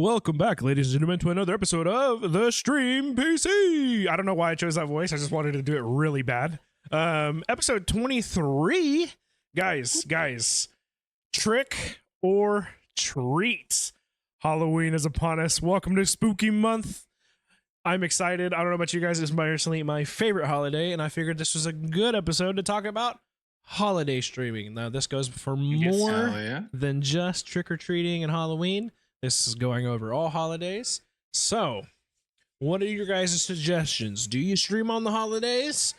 welcome back, ladies and gentlemen, to another episode of the Stream PC. I don't know why I chose that voice. I just wanted to do it really bad. Episode 23. Guys, trick or treat. Halloween is upon us. Welcome to Spooky Month. I'm excited. I don't know about you guys. It's personally my favorite holiday, and I figured this was a good episode to talk about holiday streaming. Now, this goes for more than just trick-or-treating and Halloween. This is going over all holidays. So, what are your guys' suggestions? Do you stream on the holidays,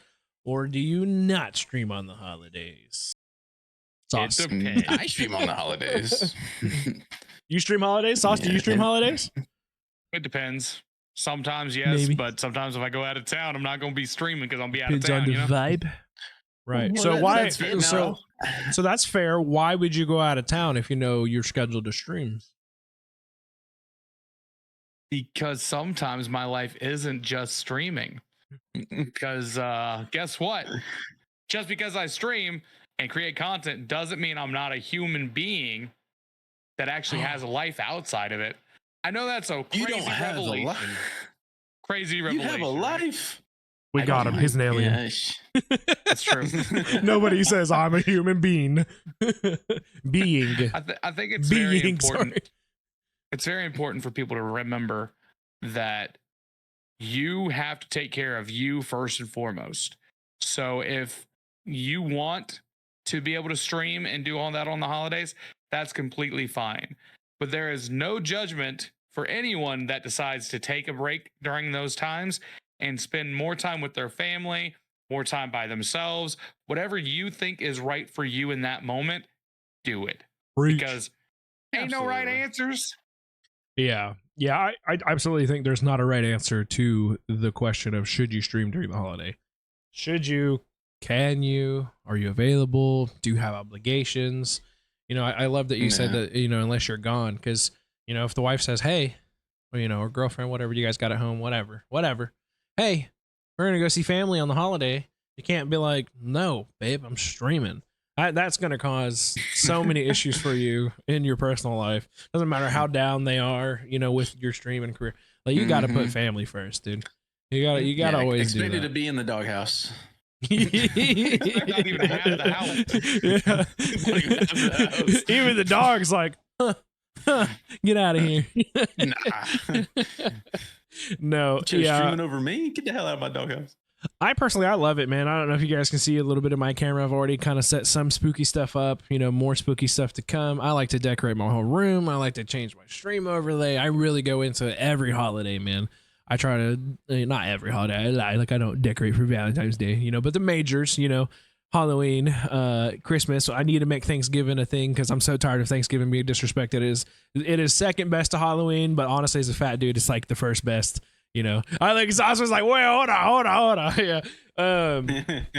or do you not stream on the holidays? Sauce. It depends. I stream on the holidays. You stream holidays? Sauce, do you stream holidays? It depends. Sometimes yes, maybe. But sometimes if I go out of town, I'm not going to be streaming because I'll be out of town. On the vibe. Right. Well, so why? So that's fair. Why would you go out of town if you know you're scheduled to stream? Because sometimes my life isn't just streaming. Because guess what? Just because I stream and create content doesn't mean I'm not a human being that actually has a life outside of it. I know that's a crazy revelation. Crazy revelation. You have a life. We got him. He's an alien. That's true. Nobody says I'm a human being. Being. I think it's very important. Sorry. It's very important for people to remember that you have to take care of you first and foremost. So if you want to be able to stream and do all that on the holidays, that's completely fine. But there is no judgment for anyone that decides to take a break during those times and spend more time with their family, more time by themselves. Whatever you think is right for you in that moment, do it. Because ain't no right answers. Yeah. I absolutely think there's not a right answer to the question of should you stream during the holiday. Should you? Can you? Are you available? Do you have obligations? You know, I love that you said that, you know, unless you're gone, because, you know, if the wife says, hey, or, you know, or girlfriend, whatever you guys got at home, whatever, hey, we're going to go see family on the holiday. You can't be like, no, babe, I'm streaming. That's going to cause so many issues for you in your personal life. Doesn't matter how down they are, you know, with your streaming career. Like, you got to put family first, dude. You got to always do that. Expected to be in the doghouse. Not even have the house. Even the dog's like, get out of here. No, streaming over me. Get the hell out of my doghouse. I love it, man. I don't know if you guys can see a little bit of my camera. I've already kind of set some spooky stuff up, you know, more spooky stuff to come. I like to decorate my whole room. I like to change my stream overlay. I really go into every holiday, man. I try to, not every holiday, I lie, like I don't decorate for Valentine's Day, you know, but the majors, you know, Halloween, Christmas. So I need to make Thanksgiving a thing because I'm so tired of Thanksgiving being disrespected. It is second best to Halloween, but honestly, as a fat dude, it's like the first best, you know. I was like, wait, hold on. Yeah.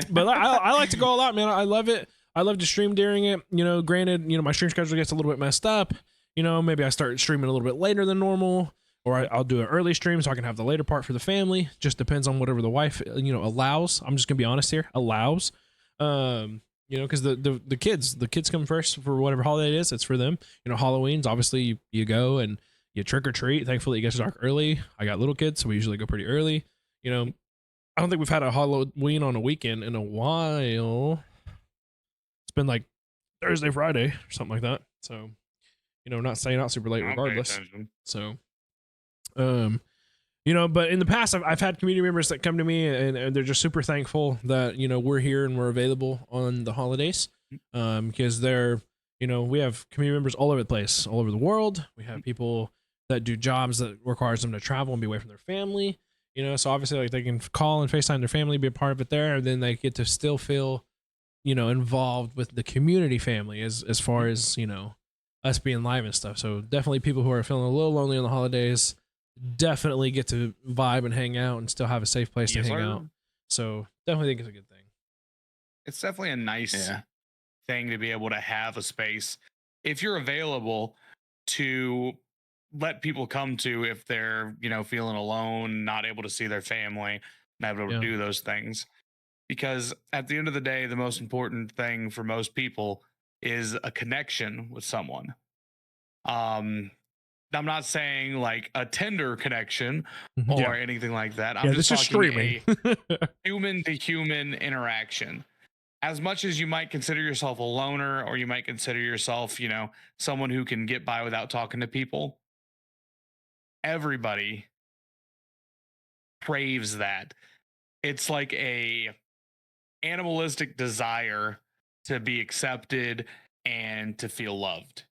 But I like to go a lot, man. I love it. I love to stream during it. You know, granted, you know, my stream schedule gets a little bit messed up. You know, maybe I start streaming a little bit later than normal. Or I'll do an early stream so I can have the later part for the family. Just depends on whatever the wife, you know, allows. I'm just gonna be honest here, allows. You know, because the kids come first for whatever holiday it is. It's for them. You know, Halloween's obviously you go and you trick or treat. Thankfully, it gets dark early. I got little kids, so we usually go pretty early. You know, I don't think we've had a Halloween on a weekend in a while. It's been like Thursday, Friday, or something like that. So, you know, not staying out super late regardless. So. You know, but in the past I've had community members that come to me and they're just super thankful that, you know, we're here and we're available on the holidays. Because they're, you know, we have community members all over the place, all over the world. We have people that do jobs that requires them to travel and be away from their family, you know, so obviously like they can call and FaceTime their family, be a part of it there, and then they get to still feel, you know, involved with the community family as far as, you know, us being live and stuff. So definitely people who are feeling a little lonely on the holidays definitely get to vibe and hang out and still have a safe place to hang out. So definitely think it's a good thing. It's definitely a nice thing to be able to have a space if you're available to let people come to if they're, you know, feeling alone, not able to see their family, not able to do those things. Because at the end of the day, the most important thing for most people is a connection with someone. I'm not saying like a Tinder connection or Yeah. anything like that. I'm Yeah, just this is talking streaming. a human to human interaction. As much as you might consider yourself a loner, or you might consider yourself, someone who can get by without talking to people, everybody craves that. It's like a animalistic desire to be accepted and to feel loved.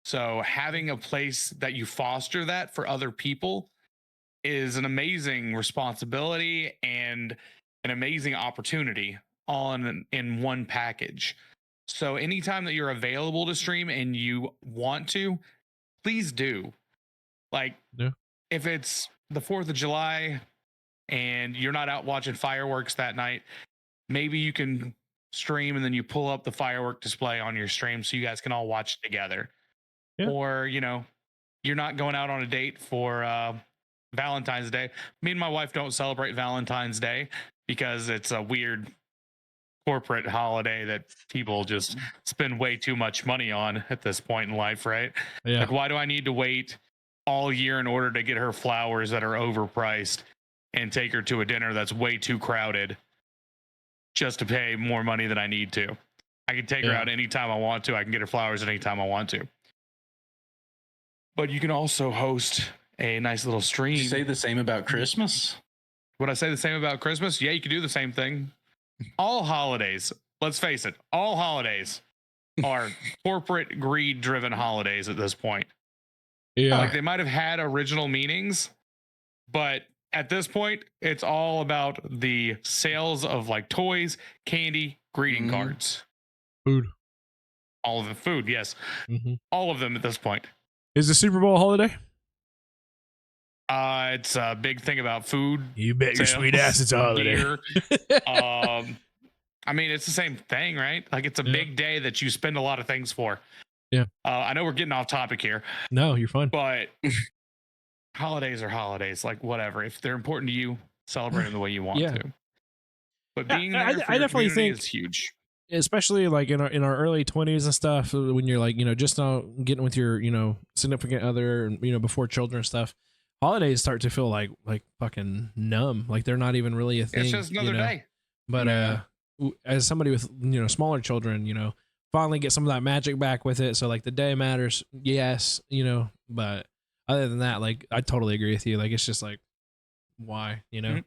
So having a place that you foster that for other people is an amazing responsibility and an amazing opportunity on in one package. So anytime that you're available to stream and you want to, please do. Like, Yeah. if it's the 4th of July and you're not out watching fireworks that night, maybe you can stream and then you pull up the firework display on your stream so you guys can all watch together. Yeah. Or, you're not going out on a date for Valentine's Day. Me and my wife don't celebrate Valentine's Day because it's a weird corporate holiday that people just spend way too much money on at this point in life, right? Yeah. Like, why do I need to wait all year in order to get her flowers that are overpriced and take her to a dinner that's way too crowded just to pay more money than I need to? I can take her out anytime I want to. I can get her flowers anytime I want to. But you can also host a nice little stream. Did you say the same about Christmas? Would I say the same about Christmas? Yeah, you can do the same thing. All holidays, let's face it, all holidays are corporate greed driven holidays at this point. Yeah. Like, they might have had original meanings, but at this point, it's all about the sales of like toys, candy, greeting cards, Food. all of the food. Yes. Mm-hmm. All of them at this point. Is the Super Bowl a holiday? It's a big thing about food. You bet your sales, sweet ass it's a holiday. beer. I mean, it's the same thing, right? Like, it's a big day that you spend a lot of things for. Yeah. I know we're getting off topic here, No, you're fine. but holidays are holidays. Like, whatever. If they're important to you, celebrate them the way you want Yeah. to. But being there I for your definitely community think is huge. Especially like in our early 20s and stuff, when you're like, just now getting with your, significant other, and, before children and stuff, holidays start to feel like fucking numb. Like they're not even really a thing. It's just another day. But as somebody with, smaller children, finally get some of that magic back with it. So like the day matters. Yes. But other than that, like, I totally agree with you. Like, it's just like, why, Mm-hmm.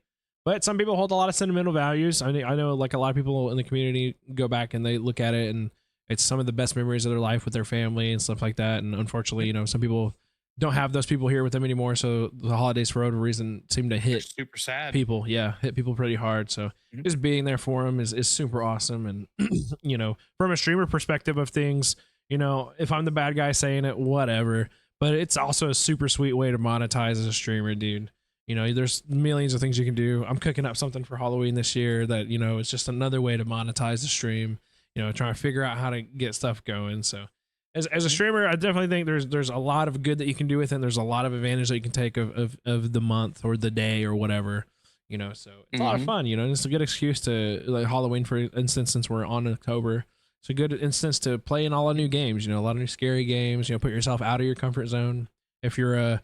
But some people hold a lot of sentimental values. I know like a lot of people in the community go back and they look at it and it's some of the best memories of their life with their family and stuff like that. And unfortunately, some people don't have those people here with them anymore. So the holidays, for whatever reason, seem to They're hit super sad. people. Yeah, hit people pretty hard. So just being there for them is super awesome. And, from a streamer perspective of things, if I'm the bad guy saying it, whatever. But it's also a super sweet way to monetize as a streamer, dude. There's millions of things you can do. I'm cooking up something for Halloween this year that, it's just another way to monetize the stream, trying to figure out how to get stuff going. So as a streamer, I definitely think there's a lot of good that you can do with it. And there's a lot of advantage that you can take of the month or the day or whatever, so it's a lot of fun, and it's a good excuse to, like, Halloween, for instance, since we're on October. It's a good instance to play in all the new games, a lot of new scary games, put yourself out of your comfort zone. If you're a,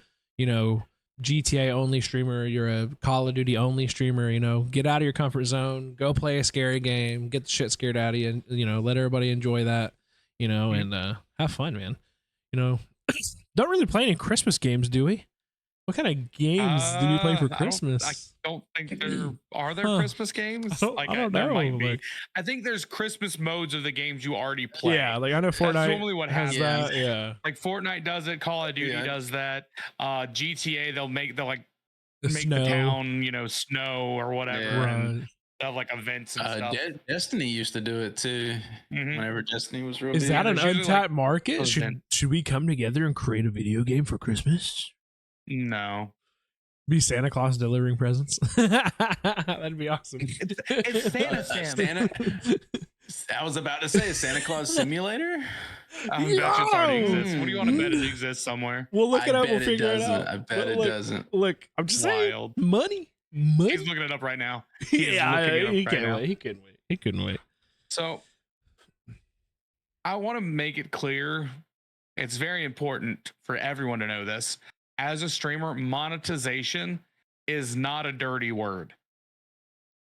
GTA only streamer, you're a Call of Duty only streamer, get out of your comfort zone, go play a scary game, get the shit scared out of you, and, let everybody enjoy that, and have fun, man. Don't really play any Christmas games, do we? What kind of games do we play for Christmas? I don't think there are Christmas games. I don't there know. might be. Like, I think there's Christmas modes of the games you already play. yeah, like I know That's Fortnite normally what has happens. that. Yeah, Like Fortnite does it, Call of Duty Yeah. does that. GTA, they'll make the make snow. the town, snow or whatever. Yeah. And Right. they have like events and stuff. Destiny used to do it too. Mhm. Whenever Destiny was real Is big. that an there's usually, untapped like, market? those Should we come together and create a video game for Christmas? No. Be Santa Claus delivering presents. That'd be awesome. It's Santa Sam. Santa? I was about to say Santa Claus Simulator. I bet it's already exists. What do you want to bet it Yo! exists somewhere? We'll look it I up. bet We'll figure it doesn't. out. I bet it Look, doesn't. Look, I'm just Wild. saying, money. He's looking it up right now. is Yeah, looking it up he right can't now. wait. He couldn't wait. He couldn't wait. So I want to make it clear it's very important for everyone to know this. As a streamer, monetization is not a dirty word.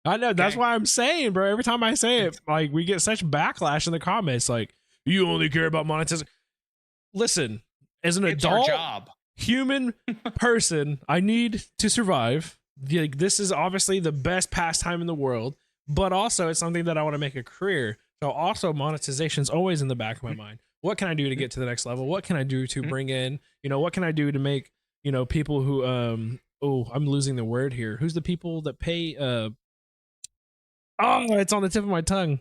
I know. That's Okay. why I'm saying, bro. Every time I say it, like we get such backlash in the comments. Like, you only care about monetization. Listen, as an It's our adult job. human person, I need to survive. Like, this is obviously the best pastime in the world, but also it's something that I want to make a career. So also monetization is always in the back of my mind. What can I do to get to the next level? What can I do to bring in, what can I do to make, people who, I'm losing the word here. Who's the people that pay, it's on the tip of my tongue.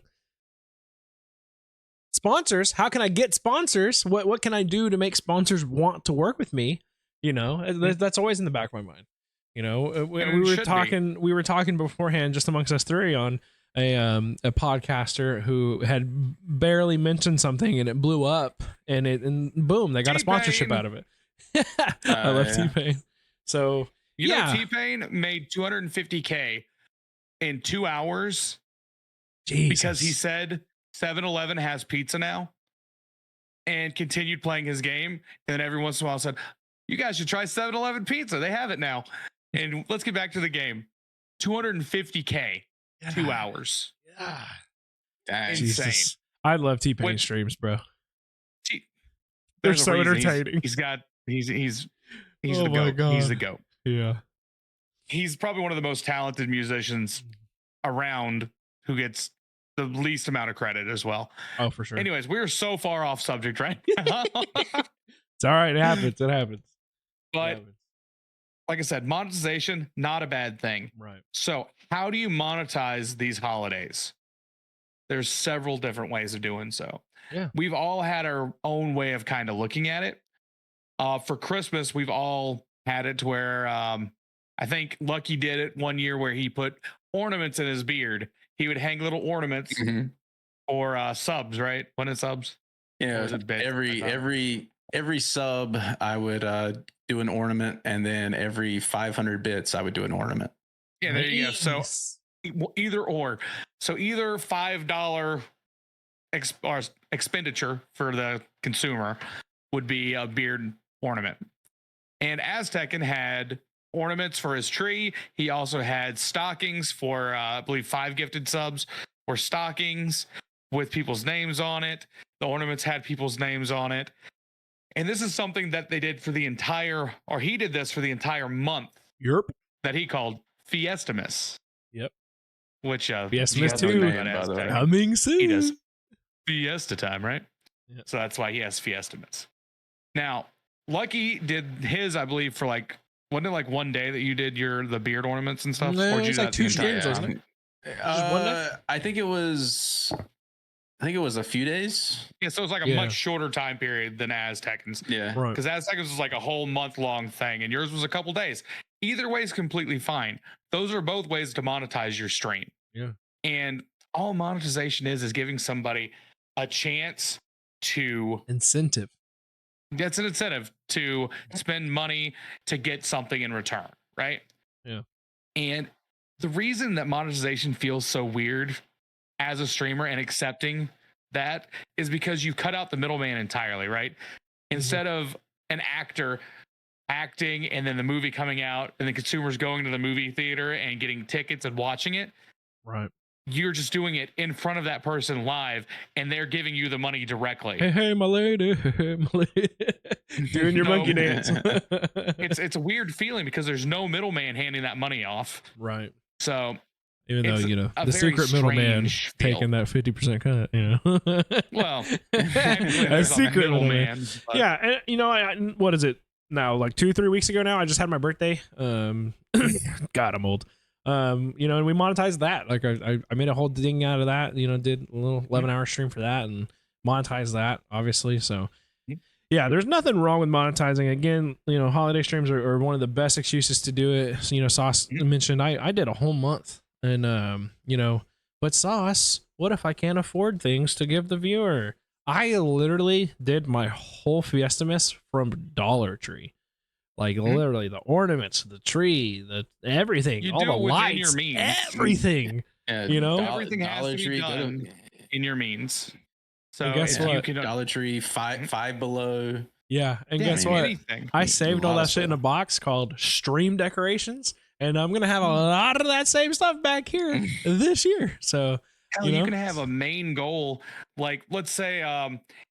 Sponsors. How can I get sponsors? What can I do to make sponsors want to work with me? That's always in the back of my mind. We were talking beforehand just amongst us three on a podcaster who had barely mentioned something and it blew up and boom, they got a sponsorship out of it. I love T-Pain. So T-Pain made $250K in 2 hours because he said 7-Eleven has pizza now and continued playing his game. And then every once in a while said, you guys should try 7-Eleven pizza. They have it now. And let's get back to the game. $250K, 2 hours. Yeah. Insane. Jesus. I love T-Pain streams, bro. They're There's a so reason entertaining. He's the Oh my GOAT. God. He's the GOAT. Yeah. He's probably one of the most talented musicians around who gets the least amount of credit as well. Oh, for sure. Anyways, we're so far off subject right now. It's all right. It happens. It happens. But like I said, monetization, not a bad thing. Right. So how do you monetize these holidays? There's several different ways of doing so. Yeah. We've all had our own way of kind of looking at it. For Christmas, we've all had it to where I think Lucky did it one year where he put ornaments in his beard. He would hang little ornaments or subs, right? When it's subs? Yeah, every sub I would do an ornament, and then every 500 bits I would do an ornament. Yeah, there you go. So either or. So either $5 expenditure for the consumer would be a beard ornament. And Aztecan had ornaments for his tree. He also had stockings for I believe 5 gifted subs were stockings with people's names on it. The ornaments had people's names on it. And this is something that they did for the entire, or he did this for the entire month. Yep. That he called Fiestamas. Yep. Which Fiestamas too. Coming soon. He does Fiesta time, right? Yep. So that's why he has Fiestamas. Now, Lucky did his, I believe, for like, wasn't it like one day that you did the beard ornaments and stuff? No, or it was like 2 streams, wasn't it? Just one day? I think it was a few days. Yeah, so it was like a much shorter time period than Aztecans. Yeah. Right. Because Aztecans was like a whole month-long thing, and yours was a couple days. Either way is completely fine. Those are both ways to monetize your stream. Yeah. And all monetization is giving somebody a chance to incentive. That's an incentive to spend money to get something in return, right? Yeah. And the reason that monetization feels so weird as a streamer and accepting that is because you cut out the middleman entirely, right? Instead of an actor acting and then the movie coming out and the consumers going to the movie theater and getting tickets and watching it. Right. You're just doing it in front of that person live and they're giving you the money directly. Hey, my lady. Hey, my lady. Doing your monkey dance. It's a weird feeling because there's no middleman handing that money off. Right. So even though, the secret middleman taking that 50% cut, Well, a secret middleman. Yeah. And, what is it now? Like 2-3 weeks ago now, I just had my birthday. God, I'm old. And we monetized that. Like I made a whole thing out of that, did a little 11-hour stream for that and monetized that, obviously. So yeah, there's nothing wrong with monetizing. Again, holiday streams are one of the best excuses to do it. So, Sauce mentioned I did a whole month and but Sauce, what if I can't afford things to give the viewer? I literally did my whole Fiestamas from Dollar Tree. Like literally the ornaments, the tree, the everything, all the lights, your means. everything. Everything has to be done in your means. So And guess if you what? can Dollar Tree, Five Below. Yeah, and yeah, guess I mean, what? anything. I saved all lot of that shit in a stuff. box called Stream Decorations, and I'm gonna have a lot of that same stuff back here this year. So Hell, you can have a main goal. Like, let's say,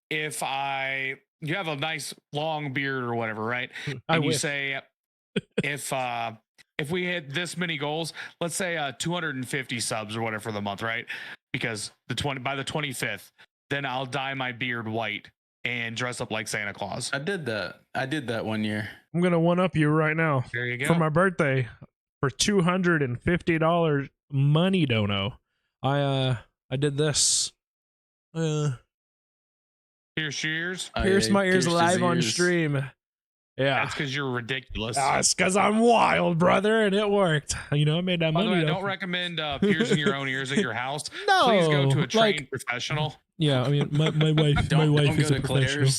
if you have a nice long beard or whatever, right? I And you wish. say, if we hit this many goals, let's say 250 subs or whatever for the month, right? Because by the 25th, then I'll dye my beard white and dress up like Santa Claus. I did that one year. I'm gonna one up you right now There you go. for my birthday for $250 money dono. I did this. Pierce your ears. Pierce my ears pierced his live on ears. stream. Yeah. That's because you're ridiculous. It's because I'm wild, brother, and it worked. You know, I made that By the money. way, I though. don't recommend piercing your own ears at your house. No, Please go to a trained like, professional. yeah, I mean, my wife, Don't, my wife don't is go a to professional.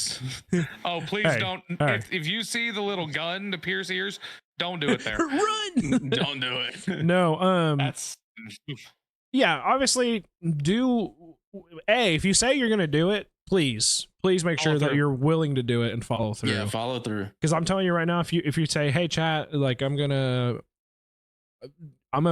Claire's. Oh, please Hey, don't. hey. If you see the little gun to pierce ears, don't do it there. Run! Don't do it. No, That's yeah, obviously, if you say you're gonna do it, please make Follow sure that through. you're willing to do it and follow through. Yeah, follow through. Because I'm telling you right now, if you say, hey chat, like I'm gonna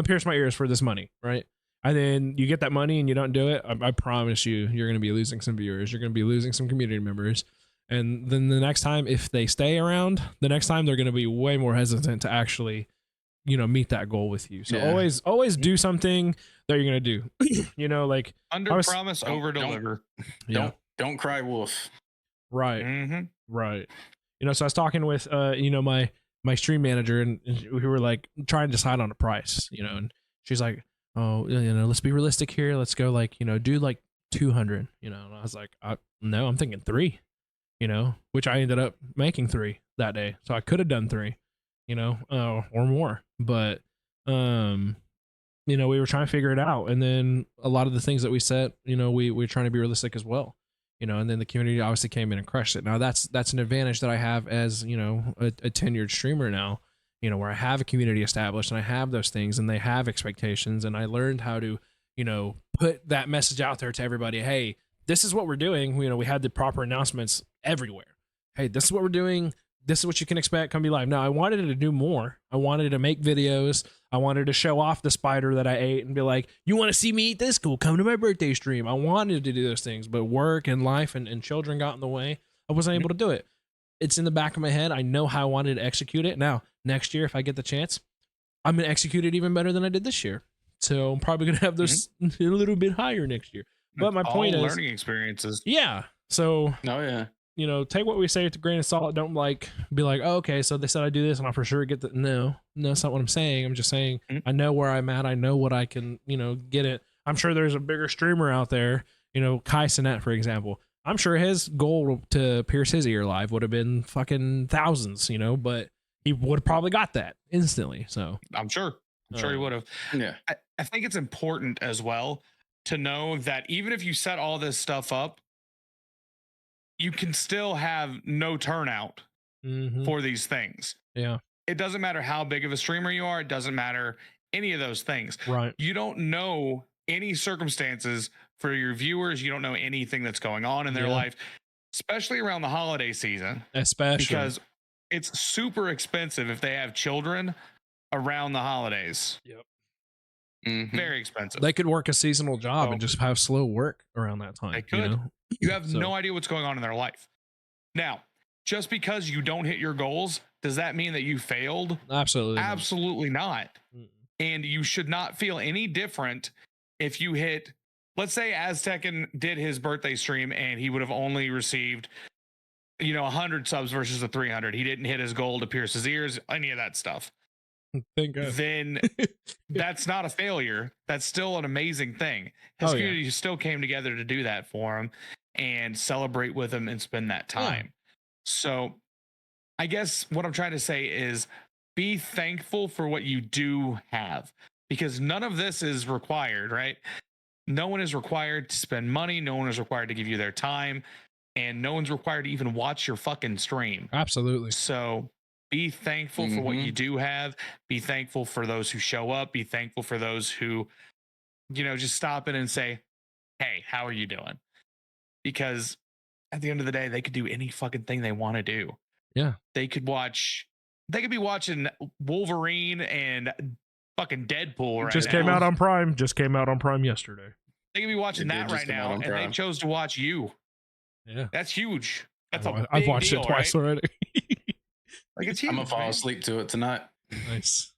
pierce my ears for this money, right? And then you get that money and you don't do it, I promise you're gonna be losing some viewers, you're gonna be losing some community members, and then the next time, if they stay around, the next time they're gonna be way more hesitant to actually, meet that goal with you. So Yeah. always do something that you're gonna do. Like under promise, don't- over deliver. yeah, Don't cry wolf. right. Mm-hmm. Right. So I was talking with my stream manager, and we were like trying to decide on a price, and she's like, oh, let's be realistic here. Let's go do like 200, and I was like, no, I'm thinking 3, which I ended up making 3 that day. So I could have done 3, or more, but we were trying to figure it out. And then a lot of the things that we set, we're trying to be realistic as well. And then the community obviously came in and crushed it. Now that's an advantage that I have as, a tenured streamer now, where I have a community established and I have those things and they have expectations, and I learned how to, put that message out there to everybody. Hey, this is what we're doing. We had the proper announcements everywhere. Hey, this is what we're doing. This is what you can expect. Come be live. Now I wanted to do more. I wanted to make videos. I wanted to show off the spider that I ate and be like, you want to see me eat this? Cool. Come to my birthday stream. I wanted to do those things, but work and life and children got in the way. I wasn't able to do it. It's in the back of my head. I know how I wanted to execute it. Now, next year, if I get the chance, I'm going to execute it even better than I did this year. So I'm probably going to have those a little bit higher next year. But my point is, learning experiences. yeah. So Oh yeah. take what we say with a grain of salt. Don't be like, oh, okay, so they said I do this and I'll for sure get that. No, that's not what I'm saying. I'm just saying I know where I'm at. I know what I can, get it. I'm sure there's a bigger streamer out there, Kai Cenat, for example. I'm sure his goal to pierce his ear live would have been fucking thousands, but he would have probably got that instantly. So I'm sure he would have. Yeah. I think it's important as well to know that even if you set all this stuff up, you can still have no turnout for these things. Yeah. It doesn't matter how big of a streamer you are. It doesn't matter any of those things. Right. You don't know any circumstances for your viewers. You don't know anything that's going on in their life, especially around the holiday season. Especially because it's super expensive if they have children around the holidays. Yep. Very expensive. They could work a seasonal job and just have slow work around that time. They could. You have So- no idea what's going on in their life. Now, just because you don't hit your goals, does that mean that you failed? Absolutely. not. Absolutely not. Mm-mm. And you should not feel any different if you hit, let's say Aztecan did his birthday stream and he would have only received, 100 subs versus the 300. He didn't hit his goal to pierce his ears, any of that stuff. Thank God. Then that's not a failure. That's still an amazing thing. His Oh, yeah. community still came together to do that for him and celebrate with him and spend that time. So I guess what I'm trying to say is be thankful for what you do have, because none of this is required, right? No one is required to spend money. No one is required to give you their time, and no one's required to even watch your fucking stream. Absolutely. So be thankful for what you do have. Be thankful for those who show up. Be thankful for those who, just stop in and say, hey, how are you doing? because at the end of the day, they could do any fucking thing they want to do. Yeah. They could be watching Wolverine and fucking Deadpool right Just now. came out on Prime. Just came out on Prime yesterday. They could be watching that right now, and they chose to watch you. Yeah. That's huge. That's I've watched it twice already. Like, it's huge. I'm gonna fall asleep to it tonight. Nice.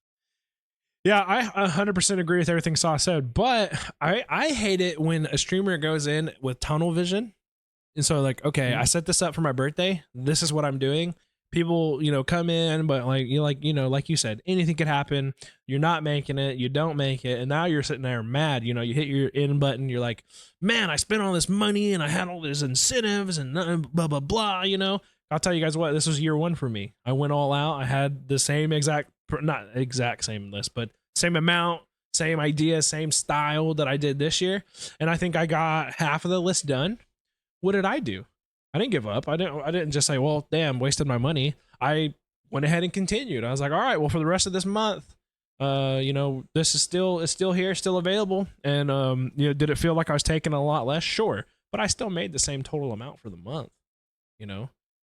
Yeah, I 100% agree with everything Saw said, but I hate it when a streamer goes in with tunnel vision. And so like, okay, I set this up for my birthday. This is what I'm doing. People, come in, but like you said, anything could happen. You're not making it, you don't make it, and now you're sitting there mad. You hit your in button, you're like, man, I spent all this money and I had all these incentives and blah blah blah. I'll tell you guys what, this was year one for me. I went all out. I had the same not exact same list, but same amount, same idea, same style that I did this year, and I think I got half of the list done. What did I do? I didn't give up. I didn't just say, well, damn, wasted my money. I went ahead and continued. I was like, all right, well, for the rest of this month, this is still here, still available. And, did it feel like I was taking a lot less? Sure. But I still made the same total amount for the month,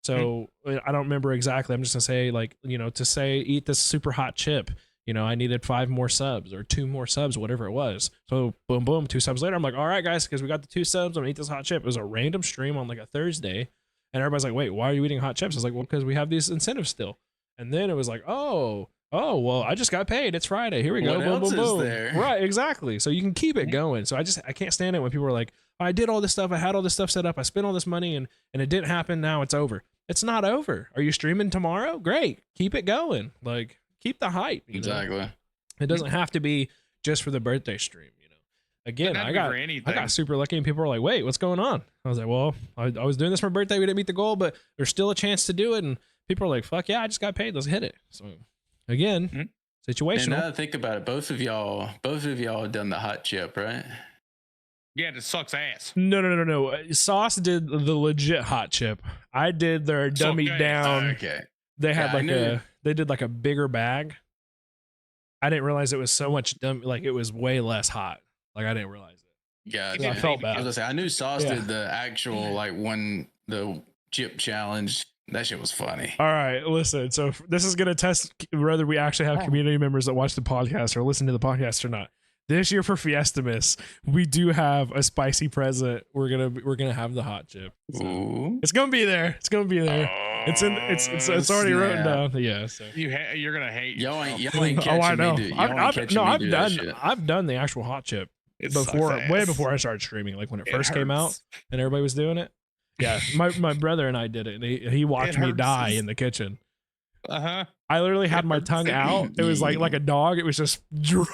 So I don't remember exactly. I'm just going to say, like, to say eat this super hot chip, I needed 5 more subs or 2 more subs, whatever it was. So boom, boom, 2 subs later, I'm like, all right, guys, because we got the 2 subs, I'm gonna eat this hot chip. It was a random stream on like a Thursday. And everybody's like, wait, why are you eating hot chips? I was like, well, because we have these incentives still. And then it was like, oh, well, I just got paid. It's Friday. Here we go. Boom, boom, boom. There? Right, exactly. So you can keep it going. So I can't stand it when people are like, I did all this stuff. I had all this stuff set up. I spent all this money and it didn't happen. Now it's over. It's not over. Are you streaming tomorrow? Great. Keep it going. Like, keep the hype. Exactly. It doesn't have to be just for the birthday stream, Again, I got super lucky and people were like, wait, what's going on? I was like, well, I was doing this for my birthday. We didn't meet the goal, but there's still a chance to do it. And people are like, fuck yeah, I just got paid. Let's hit it. So again, situational. And now that I think about it, both of y'all have done the hot chip, right? Yeah, it sucks ass. No. Sauce did the legit hot chip. I did their dummied down. Okay. They had they did like a bigger bag. I didn't realize it was so much like it was way less hot. Like I didn't realize it. Yeah, I felt bad. I was gonna say I knew Sauce did the actual the chip challenge. That shit was funny. All right, listen. So this is gonna test whether we actually have community members that watch the podcast or listen to the podcast or not. This year for Fiestamas, we do have a spicy present. We're gonna have the hot chip. So Ooh. it's gonna be there. It's gonna be there. It's already written down. Yeah. So you're gonna hate. Y'all ain't catching I know. me. I've done the actual hot chip way before I started streaming. Like when it first came out and everybody was doing it. Yeah, my brother and I did it. And he watched me die in the kitchen. Uh-huh. I literally had my tongue out. It was like a dog. It was just drool.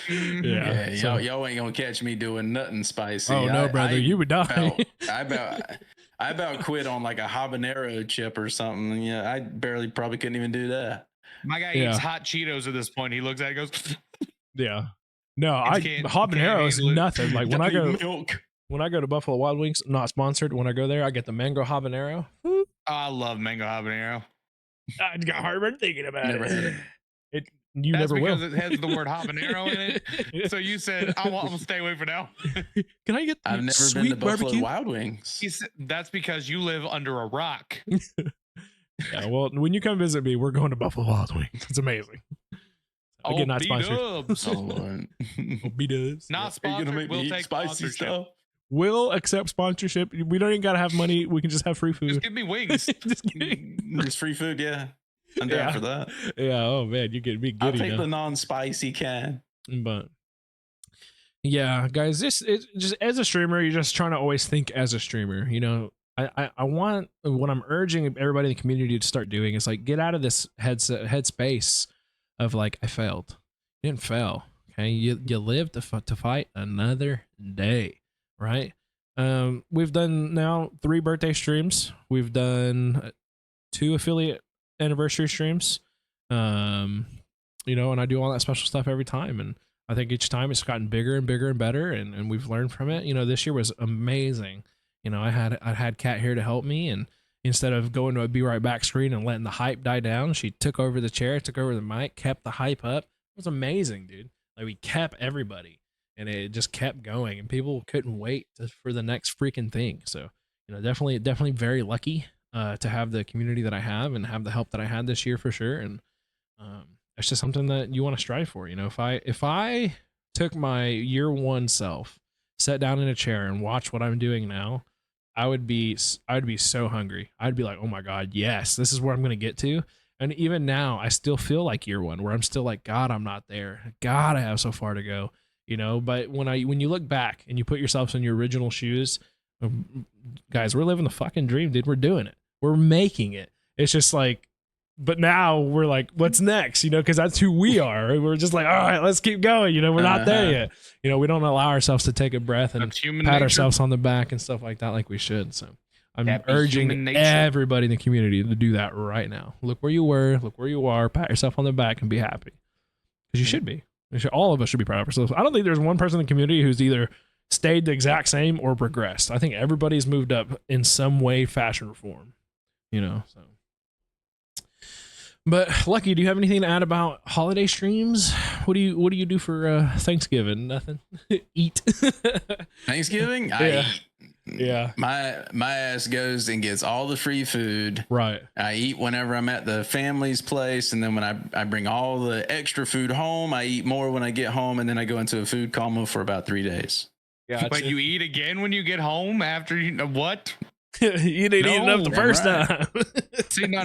Yeah, y'all ain't gonna catch me doing nothing spicy. Oh no, brother, you would die. I about quit on like a habanero chip or something. Yeah, I probably couldn't even do that. My guy eats hot Cheetos at this point. He looks at it and goes, yeah. No, habanero is nothing. Like when I go to Buffalo Wild Wings, not sponsored. When I go there, I get the mango habanero. I love mango habanero. I got heartburn thinking about Never had it. That's never because will. It has the word habanero in it. So you said, I'm gonna stay away for now. Can I get I've never sweet been to barbecue? Buffalo Wild Wings. That's because you live under a rock. Yeah, well, when you come visit me, we're going to Buffalo Wild Wings. It's amazing. Again, not sponsored. B-dubs. Not sponsored. We'll take spicy stuff. We'll accept sponsorship. We don't even gotta have money. We can just have free food. Just give me wings. Just free food, yeah. I'm down for that. Yeah. Oh man, you get me I'll giddy take now. the non-spicy can. But yeah, guys, it's just as a streamer, you're just trying to always think as a streamer. I want what I'm urging everybody in the community to start doing is like get out of this headspace of like I failed. You didn't fail. Okay, you lived to fight another day. Right. We've done now 3 birthday streams. We've done 2 affiliate anniversary streams. And I do all that special stuff every time. And I think each time it's gotten bigger and bigger and better. And we've learned from it. This year was amazing. I had Kat here to help me. And instead of going to a be right back screen and letting the hype die down, she took over the chair, took over the mic, kept the hype up. It was amazing, dude. Like we kept everybody. and it just kept going, and people couldn't wait for the next freaking thing. So, you know, definitely very lucky to have the community that I have and have the help that I had this year for sure. And it's just something that you want to strive for. You know, if I took my year one self, sat down in a chair and watched what I'm doing now, I'd be so hungry. I'd be like, oh my God, yes, this is where I'm going to get to. And even now, I still feel like year one, where I'm still like, God, I'm not there. God, I have so far to go, you know. But when you look back and you put yourselves in your original shoes, guys, we're living the fucking dream, dude. We're doing it. We're making it. It's just like, but now we're like, what's next? You know, because that's who we are. We're just like, all right, let's keep going. You know, we're not there yet. You know, we don't allow ourselves to take a breath and pat ourselves on the back and stuff like that, like we should. So I'm urging everybody in the community to do that right now. Look where you were, look where you are, pat yourself on the back and be happy. Because you should be. All of us should be proud of ourselves. I don't think there's one person in the community who's either stayed the exact same or progressed. I think everybody's moved up in some way, fashion, or form. You know, so. But Lucky, do you have anything to add about holiday streams? What do you do for Thanksgiving? Nothing. Eat. Thanksgiving? Yeah. I eat. Yeah. My ass goes and gets all the free food. Right. I eat whenever I'm at the family's place, and then when I bring all the extra food home, I eat more when I get home, and then I go into a food coma for about 3 days. Gotcha. But you eat again when you get home after you what? You didn't eat enough the first time. See, no.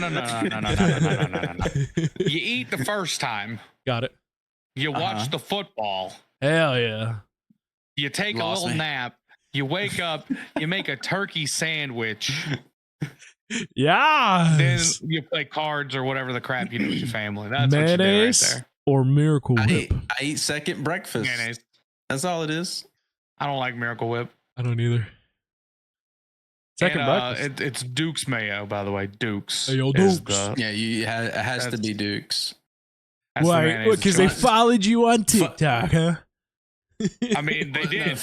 You eat the first time. Got it. You watch the football. Hell yeah. You take a little nap. You wake up. You make a turkey sandwich. Yeah. Then you play cards or whatever the crap you do with your family. That's mayonnaise what you do right there. Or Miracle Whip. I eat second breakfast. Mayonnaise. That's all it is. I don't like Miracle Whip. I don't either. Second breakfast. It's Duke's mayo, by the way. Duke's. Hey, yo, Duke's. Yeah, it has to be Duke's. Why? Because they followed you on TikTok, huh? I mean, they did.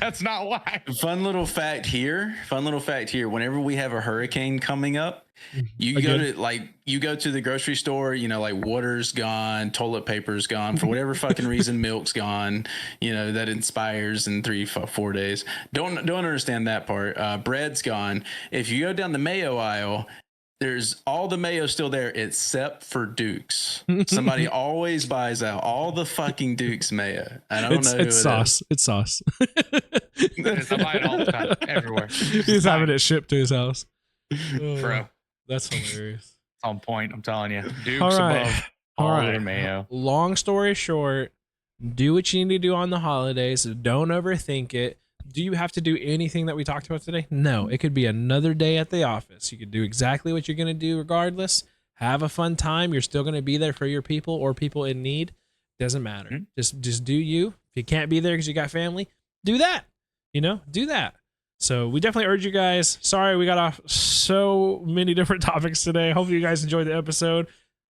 That's not why. Fun little fact here. Whenever we have a hurricane coming up, you go to the grocery store, you know, like water's gone, toilet paper's gone, for whatever fucking reason, milk's gone, you know, that inspires in 3-4 days. Don't understand that part. Bread's gone. If you go down the mayo aisle, there's all the mayo still there except for Duke's. Somebody always buys out all the fucking Duke's mayo. And I don't know who it's sauce. It's sauce. I buy it all the time, everywhere. He's having it shipped to his house. Bro, that's hilarious. It's on point. I'm telling you. Duke's above all right. Mayo. Long story short, do what you need to do on the holidays. Don't overthink it. Do you have to do anything that we talked about today? No, it could be another day at the office. You could do exactly what you're going to do regardless. Have a fun time. You're still going to be there for your people or people in need. Doesn't matter. Mm-hmm. Just do you. If you can't be there because you got family, do that. You know, do that. So we definitely urge you guys. Sorry, we got off so many different topics today. Hopefully you guys enjoyed the episode.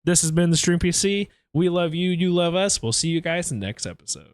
This has been the Stream PC. We love you. You love us. We'll see you guys in the next episode.